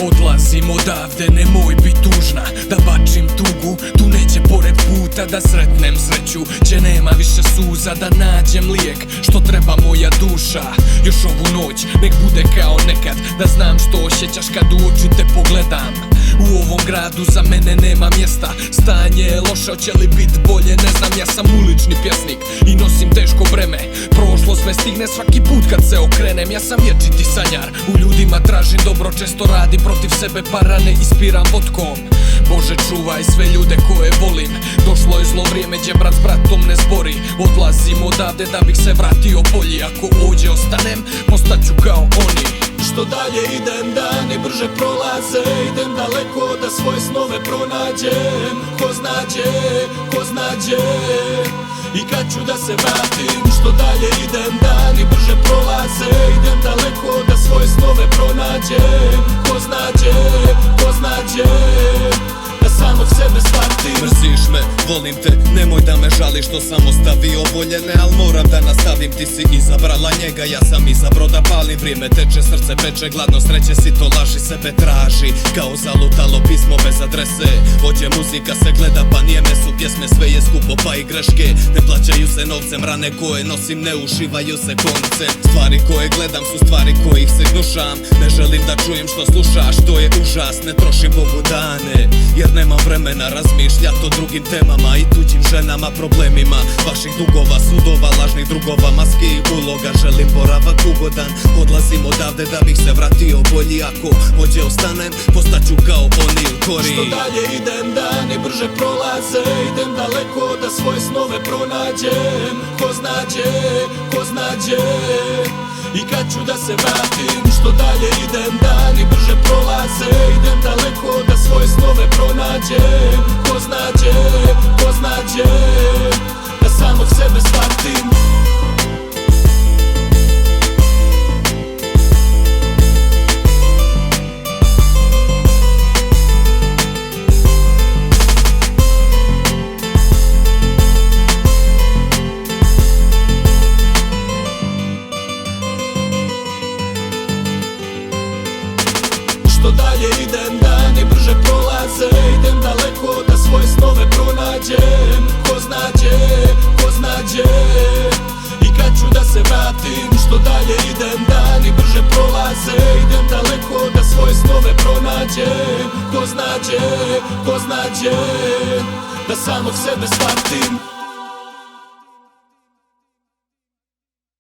Odlazim odavde, nemoj bit tužna, da bačim tugu, tu neće pored puta da sretnem sreću, gdje nema više suza, da nađem lijek što treba moja duša. Još ovu noć nek bude kao nekad, da znam što osjećaš kad u oči te pogledam. U ovom gradu za mene nema mjesta, stanje je loše, hoće li bit bolje ne znam. Ja sam ulični pjesnik i nosim teško breme, prošlost me stigne svaki put kad se okrenem. Ja sam vječiti sanjar, u ljudima tražim dobro, često radim protiv sebe, parane ispiram vodkom. Bože čuvaj sve ljude koje volim, došlo je zlo vrijeme gdje brat s bratom ne zbori. Odlazim odavde da bih se vratio bolji, ako ovdje ostanem postaću kao oni. Što dalje idem, dani brže prolaze, idem daleko da svoje snove pronađem. Ko zna gdje i kad ću da se vratim. Što dalje idem, dani brže prolaze, idem daleko da svoje snove pronađem. Ko zna gdje, da samog sebe shvatim. Mrziš me, volim te, nemoj da me žališ što sam ostavio voljene, al moram da nastavim, ti si izabrala njega, ja sam izabrao da palim. Vrijeme teče, srce peče, gladno sreće si to laži, sebe traži kao zalutalo pismo bez adrese. Ovdje muzika se gleda pa nijeme su pjesme, sve je skupo pa i greške ne plaćaju se novcem, rane koje nosim ne uživaju se koncem. Stvari koje gledam su stvari kojih se gnušam, ne želim da čujem što slušaš, to je užas, ne trošim Bogu dane jer nemam vremena razmišljat o drugim temama i tuđim ženama, problemima vaših dugova, sudova, lažnih drugova, maske i uloga. Želim boravak ugodan, odlazim odavde da bih se vratio bolji, ako ovdje ostanem postaću kao oni u kori. Što dalje idem, dani brže prolaze, idem daleko da svoje snove pronađem. Ko zna gdje i kad ću da se vratim. Što dalje idem, dani brže prolaze, idem daleko da svoje snove pronađem. Ko zna gdje, da samog sebe shvatim. Što dalje idem, dani brže prolaze, idem daleko da svoje snove pronađem. Ko zna gdje i kad ću da se vratim. Što dalje idem, dani brže prolaze, idem daleko da svoje snove pronađem. Ko zna gdje, da samog sebe shvatim.